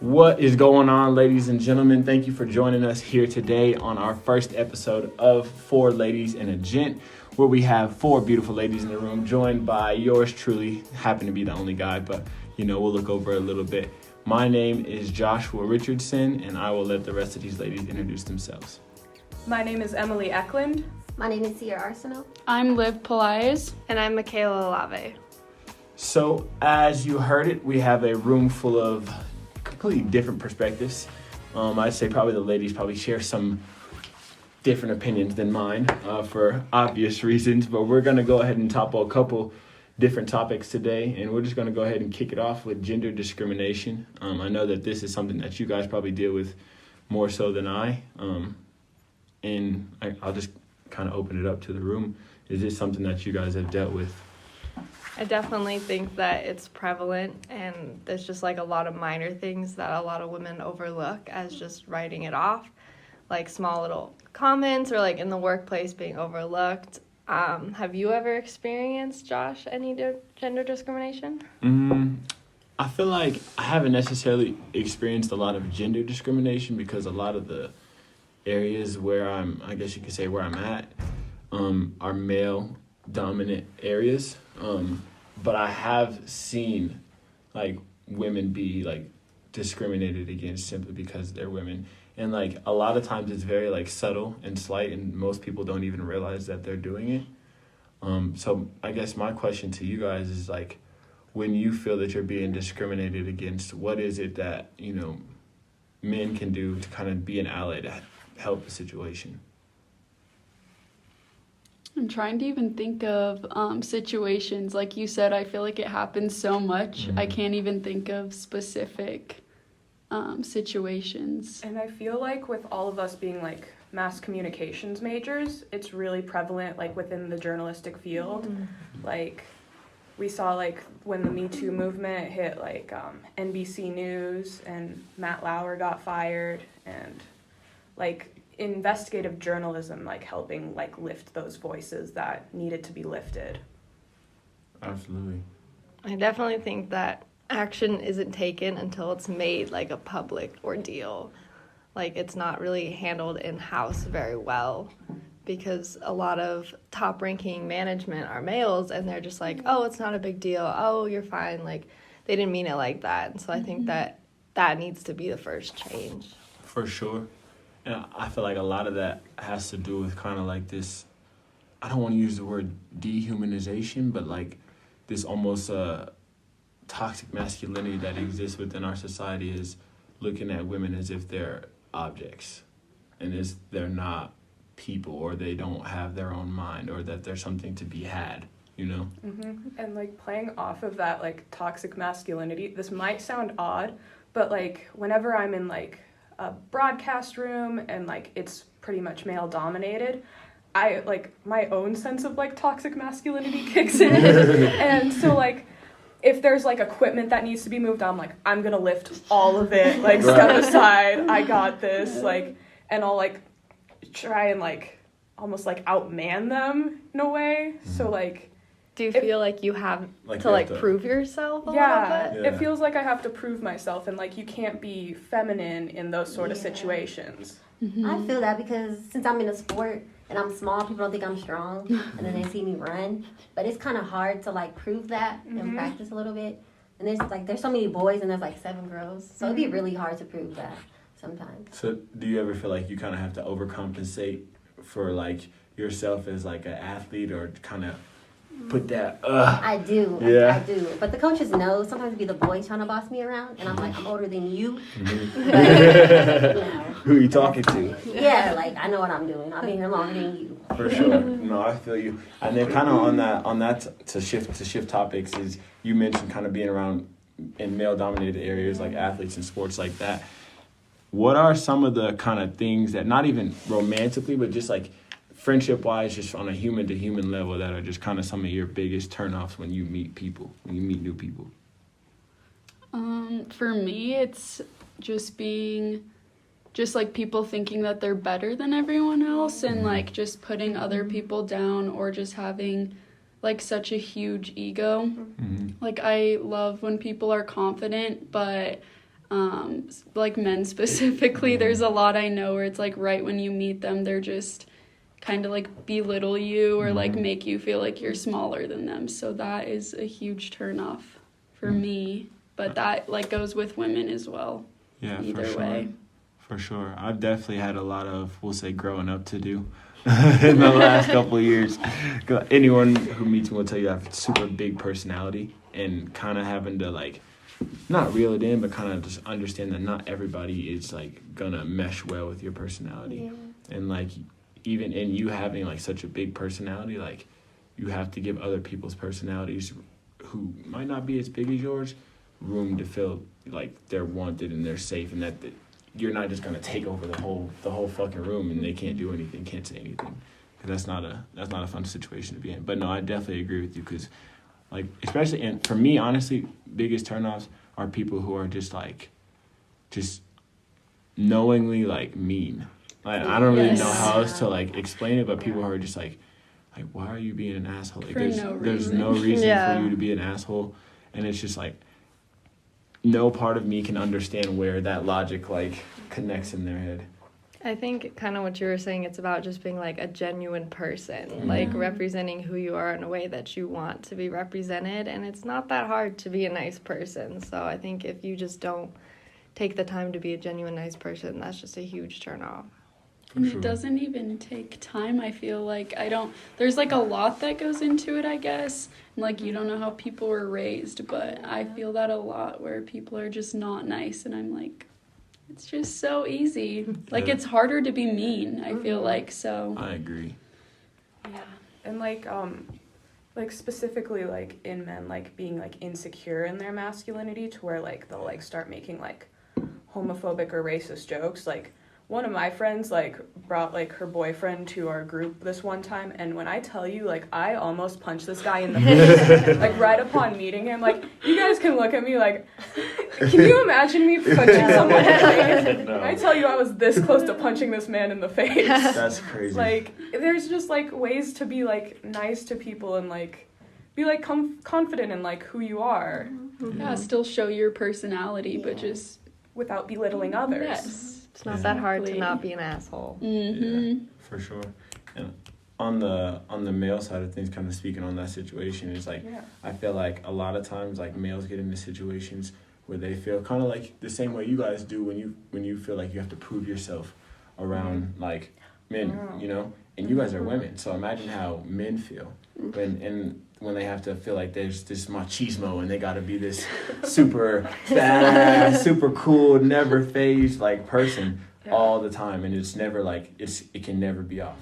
What is going on, ladies and gentlemen? Thank you for joining us here today on our first episode of Four Ladies A Gent, where we have four beautiful ladies in the room, joined by yours truly. Happen to be the only guy, but we'll look over a little bit. My name is Joshua Richardson, and I will let the rest of these ladies introduce themselves. My name is Emily Eklund. My name is Sierra Arsenal. I'm Liv Pelaez. And I'm Mikayla Lave. So, as you heard it, we have a room full of completely different perspectives. I'd say probably the ladies probably share some different opinions than mine for obvious reasons, but we're going to go ahead and topple a couple different topics today, and we're just going to go ahead and kick it off with gender discrimination. I know that this is something that you guys probably deal with more so than I, and I'll just kind of open it up to the room. Is this something that you guys have dealt with? I definitely think that it's prevalent, and there's just like a lot of minor things that a lot of women overlook as just writing it off, like small little comments or like in the workplace being overlooked. Have you ever experienced, Josh, any gender discrimination? I feel like I haven't necessarily experienced a lot of gender discrimination because a lot of the areas where I'm at, are male dominant areas. But I have seen like women be like discriminated against simply because they're women. And like a lot of times it's very like subtle and slight, and most people don't even realize that they're doing it. So I guess my question to you guys is like, when you feel that you're being discriminated against, what is it that, men can do to kind of be an ally to help the situation? I'm trying to even think of situations. Like you said, I feel like it happens so much. I can't even think of specific situations. And I feel like with all of us being like mass communications majors, it's really prevalent like within the journalistic field. Like we saw like when the Me Too movement hit like NBC News and Matt Lauer got fired, and like investigative journalism like helping like lift those voices that needed to be lifted. Absolutely. I definitely think that action isn't taken until it's made like a public ordeal. Like it's not really handled in-house very well, because a lot of top-ranking management are males, and they're just like, oh, it's not a big deal. Oh, you're fine. Like they didn't mean it like that. And so I think that needs to be the first change. For sure. And I feel like a lot of that has to do with kind of like this, I don't want to use the word dehumanization, but like this almost toxic masculinity that exists within our society is looking at women as if they're objects, and as they're not people, or they don't have their own mind, or that there's something to be had, And like playing off of that like toxic masculinity, this might sound odd, but like whenever I'm in like a broadcast room and like it's pretty much male dominated, I like my own sense of like toxic masculinity kicks in. And so like if there's like equipment that needs to be moved, I'm gonna lift all of it, like step aside, I got this, like, and I'll like try and like almost like outman them in a way. So like, do you feel like you have to prove yourself a little bit? Yeah, it feels like I have to prove myself, and like you can't be feminine in those sort of situations. I feel that because since I'm in a sport and I'm small, people don't think I'm strong, and then they see me run. But it's kind of hard to like prove that and practice a little bit. And there's so many boys and there's like 7 girls, so it'd be really hard to prove that sometimes. So do you ever feel like you kind of have to overcompensate for like yourself as like an athlete, or kind of put that I do. Yeah. I do. But the coaches know sometimes it'd be the boys trying to boss me around, and I'm like, I'm older than you. Who are you talking to? Yeah, like I know what I'm doing. I've been here longer than you. For sure. No, I feel you. And then kind of on that to shift topics, is you mentioned kind of being around in male dominated areas like athletes and sports like that. What are some of the kind of things that, not even romantically, but just like friendship-wise, just on a human-to-human level, that are just kind of some of your biggest turnoffs when you meet new people? For me, it's just like people thinking that they're better than everyone else, and like just putting other people down, or just having like such a huge ego. Like I love when people are confident, but like men specifically, there's a lot I know where it's like right when you meet them, they're just kind of like belittle you or like make you feel like you're smaller than them. So that is a huge turnoff for me. But that like goes with women as well. Yeah, either for sure. way. For sure. I've definitely had a lot of, we'll say, growing up to do in the last couple of years. Anyone who meets me will tell you I have a super big personality, and kind of having to like not reel it in, but kind of just understand that not everybody is like gonna mesh well with your personality. And like even in you having like such a big personality, like you have to give other people's personalities who might not be as big as yours room to feel like they're wanted and they're safe, and that you're not just gonna take over the whole fucking room and they can't do anything, can't say anything. 'Cause that's not a fun situation to be in. But no, I definitely agree with you, because like especially, and for me honestly, biggest turnoffs are people who are just knowingly like mean. Like I don't really know how else to like explain it, but people who are just like why are you being an asshole? Like there's no reason for you to be an asshole, and it's just like no part of me can understand where that logic like connects in their head. I think kind of what you were saying, it's about just being like a genuine person, like representing who you are in a way that you want to be represented. And it's not that hard to be a nice person. So I think if you just don't take the time to be a genuine nice person, that's just a huge turnoff. And it doesn't even take time, I feel like. There's like a lot that goes into it, I guess. And like you don't know how people were raised, but I feel that a lot where people are just not nice, and I'm like, it's just so easy. Like it's harder to be mean, I feel like, so. I agree. Yeah. And like specifically like in men, like being like insecure in their masculinity to where like they'll like start making like homophobic or racist jokes. Like one of my friends like brought like her boyfriend to our group this one time, and when I tell you, like I almost punched this guy in the face like right upon meeting him. Like you guys can look at me like, can you imagine me punching someone in the face? No. I tell you, I was this close to punching this man in the face. That's crazy. Like there's just like ways to be like nice to people and like be like confident in like who you are. Yeah, still show your personality, but just without belittling others. Yes. It's not that hard to not be an asshole. Yeah, for sure. And on the male side of things, kind of speaking on that situation, is like I feel like a lot of times like males get into situations where they feel kind of like the same way you guys do when you feel like you have to prove yourself around like men, you know, and you guys are women, so imagine how men feel when they have to feel like there's this machismo and they got to be this super badass, super cool, never phased like person all the time, and it's never like it can never be off.